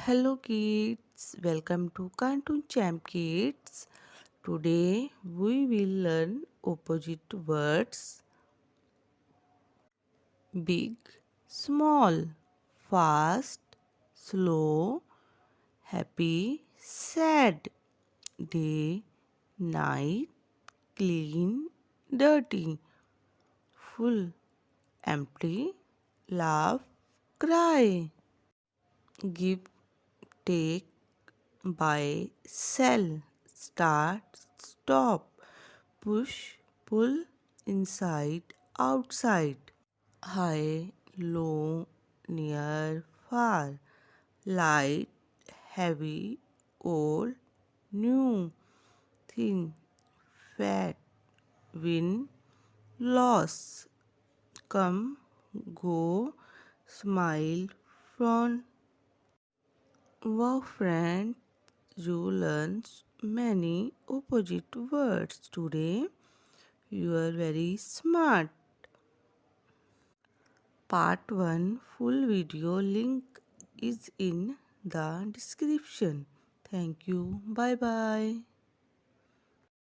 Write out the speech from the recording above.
Hello kids, welcome to Cartoon Champ Kids. Today we will learn opposite words: big, small, fast, slow, happy, sad, day, night, clean, dirty, full, empty, laugh, cry, give, take, buy, sell, start, stop, push, pull, inside, outside, high, low, near, far, light, heavy, old, new, thin, fat, win, loss, come, go, smile, frown. Wow, friend, you learned many opposite words today. You are very smart. Part 1 full video link is in the description. Thank you. Bye bye.